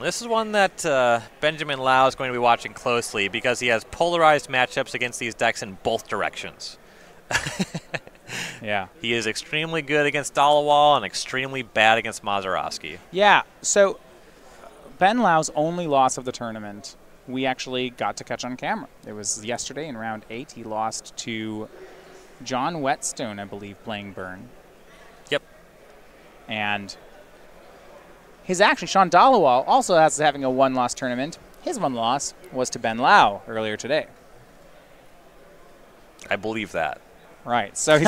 This is one that Benjamin Lau is going to be watching closely because he has polarized matchups against these decks in both directions. Yeah. He is extremely good against Dhaliwal and extremely bad against Mazuroski. Yeah, so Ben Lau's only loss of the tournament, we actually got to catch on camera. It was yesterday in round 8. He lost to John Whetstone, I believe, playing Burn. Yep. And actually, Sean Dhaliwal also has having a one-loss tournament. His one loss was to Ben Lau earlier today. I believe that. Right. So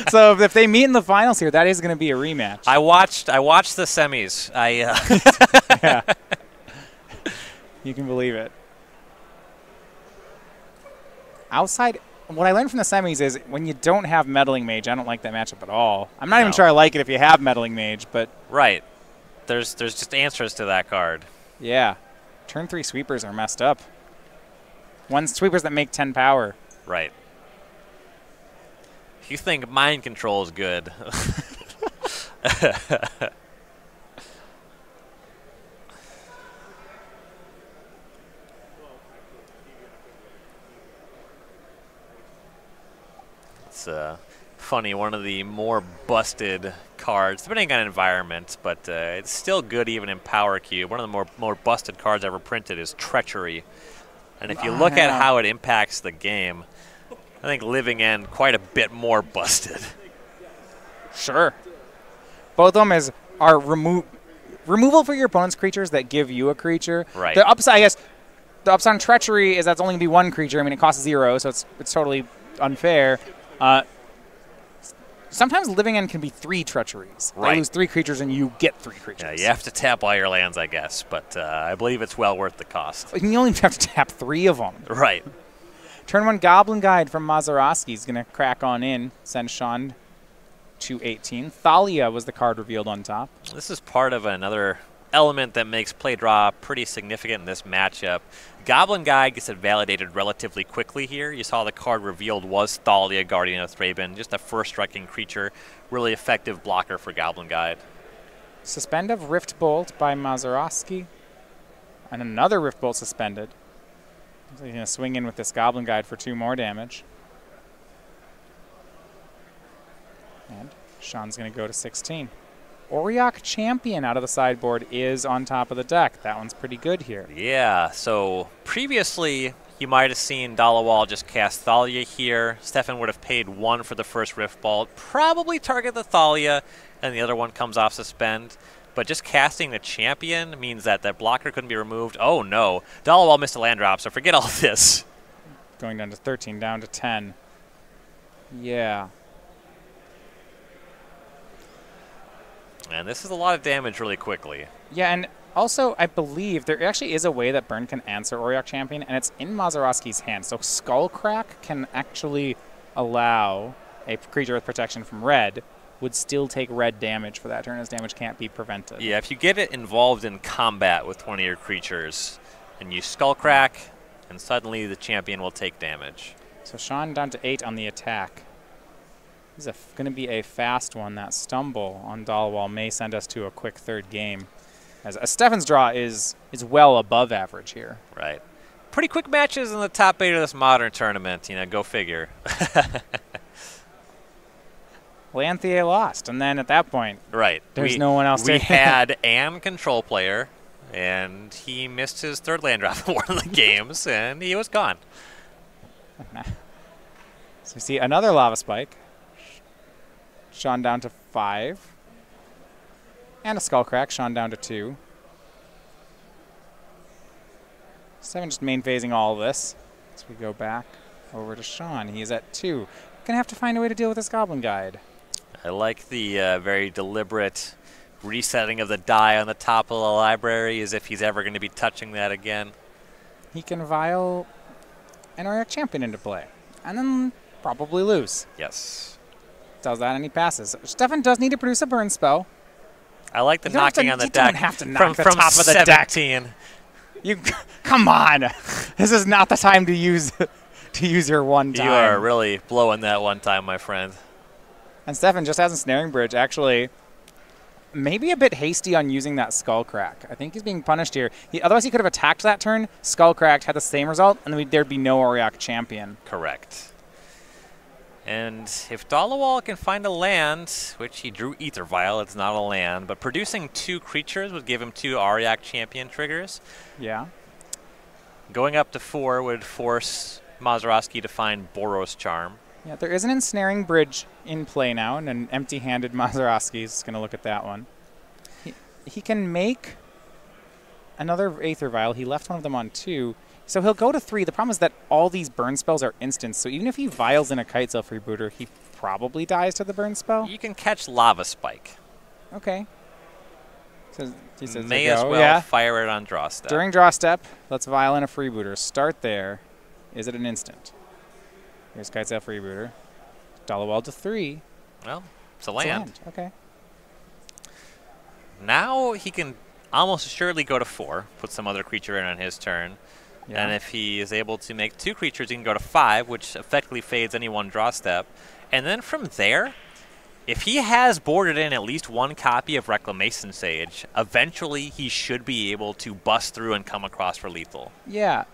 so if they meet in the finals here, that is going to be a rematch. I watched the semis. Yeah. You can believe it. Outside, what I learned from the semis is when you don't have Meddling Mage, I don't like that matchup at all. I'm not even sure I like it if you have Meddling Mage, but right. There's just answers to that card. Yeah. Turn 3 sweepers are messed up. One sweepers that make 10 power. Right. If you think mind control is good. It's funny, one of the more busted cards, depending on environment, but it's still good even in Power Cube. One of the more busted cards ever printed is Treachery. And if you look at how it impacts the game, I think Living End quite a bit more busted. Sure. Both of them are removal for your opponent's creatures that give you a creature. Right. The upside, I guess, the upside on Treachery is that's only going to be one creature. I mean, it costs 0, so it's totally unfair. Sometimes Living End can be 3 Treacheries. Right. You lose 3 creatures and you get 3 creatures. Yeah, you have to tap all your lands, I guess, but I believe it's well worth the cost. You only have to tap 3 of them. Right. Turn 1 Goblin Guide from Mazuroski is going to crack on in, send Sean to 18. Thalia was the card revealed on top. This is part of another element that makes play draw pretty significant in this matchup. Goblin Guide gets it validated relatively quickly here. You saw the card revealed was Thalia, Guardian of Thraben, just a first striking creature, really effective blocker for Goblin Guide. Suspend of Rift Bolt by Mazuroski, and another Rift Bolt suspended. So he's going to swing in with this Goblin Guide for 2 more damage. And Sean's going to go to 16. Auriok Champion out of the sideboard is on top of the deck. That one's pretty good here. Yeah, so previously you might have seen Dhaliwal just cast Thalia here. Stefan would have paid 1 for the first Rift Bolt, probably target the Thalia, and the other one comes off suspend. But just casting the Champion means that that blocker couldn't be removed. Oh no, Dhaliwal missed a land drop, so forget all this. Going down to 13, down to 10. Yeah. And this is a lot of damage really quickly. Yeah, and also I believe there actually is a way that Burn can answer Auriok Champion, and it's in Mazuroski's hand. So Skullcrack can actually allow a creature with protection from red would still take red damage for that turn, as damage can't be prevented. Yeah, if you get it involved in combat with one of your creatures, and you Skullcrack, and suddenly the champion will take damage. So Sean down to 8 on the attack. This is going to be a fast one. That stumble on Dhaliwal may send us to a quick 3rd game. As Stefan's draw is well above average here. Right. Pretty quick matches in the top 8 of this modern tournament. You know, go figure. Lanthier lost, and then at that point, right, there's no one else. We had an control player, and he missed his 3rd land drop in one of the games, and he was gone. So we see another Lava Spike. Sean down to 5. And a Skullcrack. Sean down to 2. Stefan just main phasing all of this. As we go back over to Sean. He's at 2. Going to have to find a way to deal with this Goblin Guide. I like the very deliberate resetting of the die on the top of the library as if he's ever going to be touching that again. He can vial an Auriok Champion into play. And then probably lose. Yes. Does that and he passes. Stefan does need to produce a burn spell. I like the knocking on the deck. You don't have to knock the from top of the 17. Deck. Come on. This is not the time to use your one time. You are really blowing that one time, my friend. And Stefan just has a Snaring Bridge. Actually, maybe a bit hasty on using that Skull Crack. I think he's being punished here. Otherwise, he could have attacked that turn, Skull Cracked, had the same result, and then there'd be no Auriok champion. Correct. And if Dhaliwal can find a land, which he drew Ether Vial, it's not a land, but producing 2 creatures would give him 2 Auriok champion triggers. Yeah. Going up to 4 would force Mazuroski to find Boros Charm. Yeah, there is an Ensnaring Bridge in play now, and an empty-handed Mazuroski is going to look at that one. He can make another Aether Vial. He left one of them on 2. So he'll go to 3. The problem is that all these burn spells are instants, so even if he vials in a Kitesail Freebooter, he probably dies to the burn spell. You can catch Lava Spike. Okay. So he says May as well fire it on draw step. During draw step, let's vial in a Freebooter. Start there. Is it an instant? Here's Kitesail Freebooter. Dhaliwal to 3. Well, it's a land. It's a land. Okay. Now he can almost assuredly go to 4, put some other creature in on his turn. Yeah. And if he is able to make 2 creatures, he can go to 5, which effectively fades any one draw step. And then from there, if he has boarded in at least 1 copy of Reclamation Sage, eventually he should be able to bust through and come across for lethal. Yeah.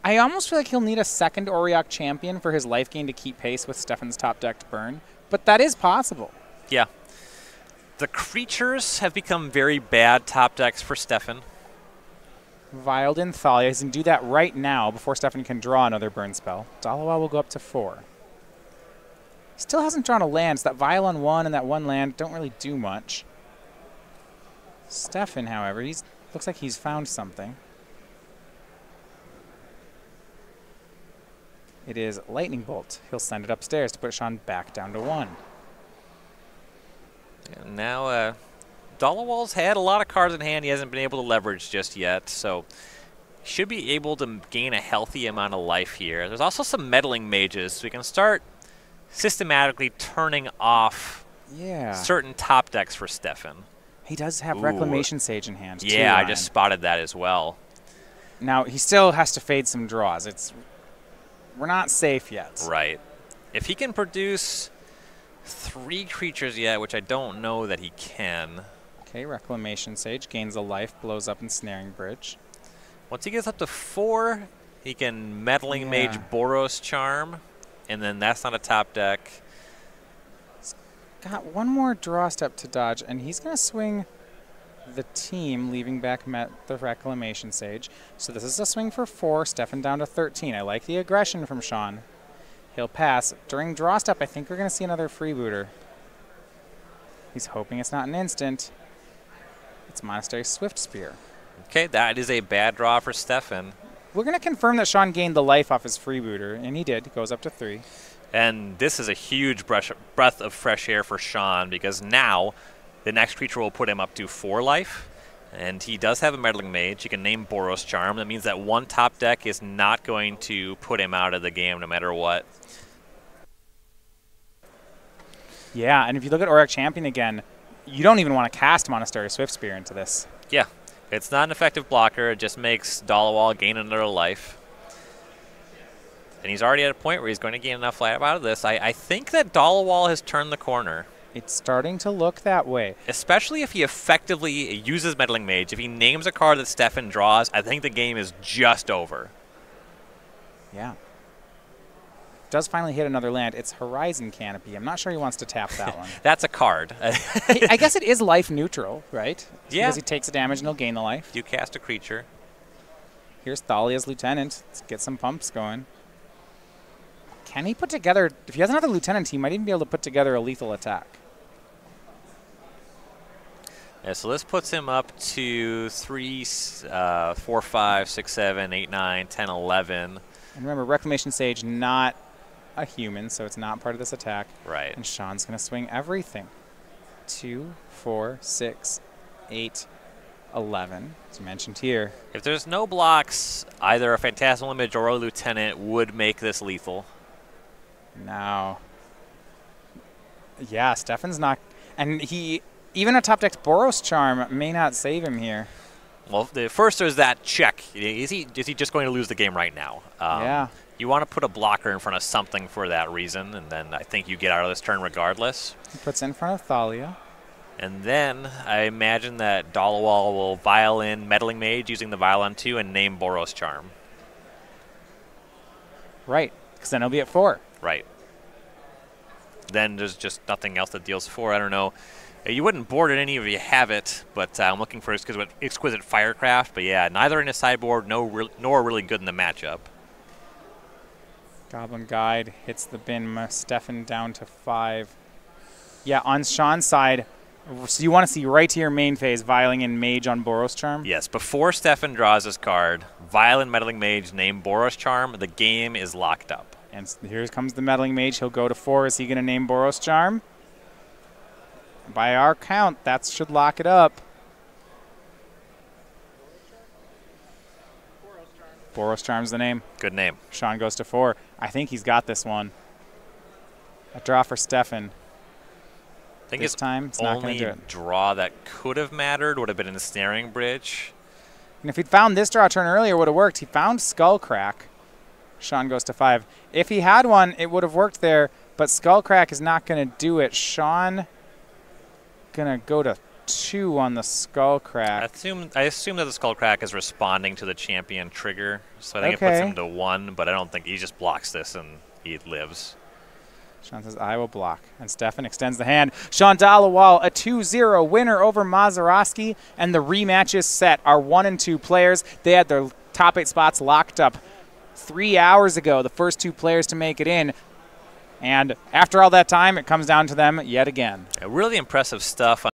I almost feel like he'll need a second Auriok champion for his life gain to keep pace with Stefan's top-decked burn, but that is possible. Yeah. The creatures have become very bad top decks for Stefan. Vialed in Thalia. He can do that right now before Stefan can draw another burn spell. Dhaliwal will go up to 4. Still hasn't drawn a land, so that Vial on 1 and that 1 land don't really do much. Stefan, however, looks like he's found something. It is Lightning Bolt. He'll send it upstairs to put Shawn back down to 1. And now Dhaliwal's had a lot of cards in hand he hasn't been able to leverage just yet, so should be able to gain a healthy amount of life here. There's also some Meddling Mages, so we can start systematically turning off certain top decks for Stefan. He does have Reclamation Sage in hand, too. Yeah, I just spotted that as well. Now, he still has to fade some draws. We're not safe yet. Right. If he can produce 3 creatures yet, which I don't know that he can. Okay, Reclamation Sage gains a life, blows up Ensnaring Bridge. Once he gets up to 4, he can Meddling Mage Boros Charm, and then that's not a top deck. He's got 1 more draw step to dodge, and he's going to swing the team, leaving back the Reclamation Sage. So this is a swing for 4, Stefan down to 13. I like the aggression from Shawn. He'll pass. During draw step, I think we're going to see another Freebooter. He's hoping it's not an instant. It's Monastery Swift Spear. Okay, that is a bad draw for Stefan. We're going to confirm that Shawn gained the life off his Freebooter, and he did. He goes up to 3. And this is a huge breath of fresh air for Shawn, because now the next creature will put him up to 4 life. And he does have a Meddling Mage. He can name Boros Charm. That means that 1 top deck is not going to put him out of the game no matter what. Yeah, and if you look at Auriok Champion again, you don't even want to cast Monastery Swift Spear into this. Yeah, it's not an effective blocker. It just makes Dhaliwal gain another life. And he's already at a point where he's going to gain enough life out of this. I think that Dhaliwal has turned the corner. It's starting to look that way. Especially if he effectively uses Meddling Mage. If he names a card that Stefan draws, I think the game is just over. Yeah. Does finally hit another land. It's Horizon Canopy. I'm not sure he wants to tap that one. That's a card. I guess it is life neutral, right? Yeah. Because he takes the damage and he'll gain the life. You cast a creature. Here's Thalia's Lieutenant. Let's get some pumps going. Can he put together... If he has another Lieutenant, he might even be able to put together a lethal attack. Yeah, so this puts him up to 3, 4, 5, 6, 7, 8, 9, 10, 11. And remember, Reclamation Sage, not a human, so it's not part of this attack. Right. And Shawn's going to swing everything. 2, 4, 6, 8, 11, as mentioned here. If there's no blocks, either a Phantasmal Image or a Lieutenant would make this lethal. Now, yeah, Stefan's not... And he... Even a top-decked Boros Charm may not save him here. Well, first there's that check. Is he just going to lose the game right now? Yeah. You want to put a blocker in front of something for that reason, and then I think you get out of this turn regardless. He puts in front of Thalia. And then I imagine that Dhaliwal will violin Meddling Mage using the Violin 2 and name Boros Charm. Right, because then he'll be at 4. Right. Then there's just nothing else that deals 4. I don't know. You wouldn't board it any if you have it, but I'm looking for exquisite Firecraft. But yeah, neither in his sideboard, nor really good in the matchup. Goblin Guide hits the bin. Stefan down to 5. Yeah, on Sean's side, so you want to see right to your main phase, Viling and Mage on Boros Charm? Yes, before Stefan draws his card, Violin Meddling Mage, name Boros Charm, the game is locked up. And here comes the Meddling Mage. He'll go to 4. Is he going to name Boros Charm? By our count, that should lock it up. Boros Charm's the name. Good name. Sean goes to 4. I think he's got this one. A draw for Stefan. I think this time, it's not going to do it. Only draw that could have mattered would have been in the Snaring Bridge. And if he'd found this draw turn earlier, it would have worked. He found Skullcrack. Sean goes to 5. If he had one, it would have worked there, but Skullcrack is not going to do it. Sean going to go to 2 on the Skullcrack. I assume that the Skullcrack is responding to the champion trigger, so I think it puts him to 1, but I don't think he just blocks this and he lives. Sean says, I will block. And Stefan extends the hand. Sean Dhaliwal, a 2-0 winner over Mazuroski. And the rematch is set. Our 1 and 2 players, they had their top 8 spots locked up 3 hours ago. The first 2 players to make it in. And after all that time, it comes down to them yet again. Really impressive stuff on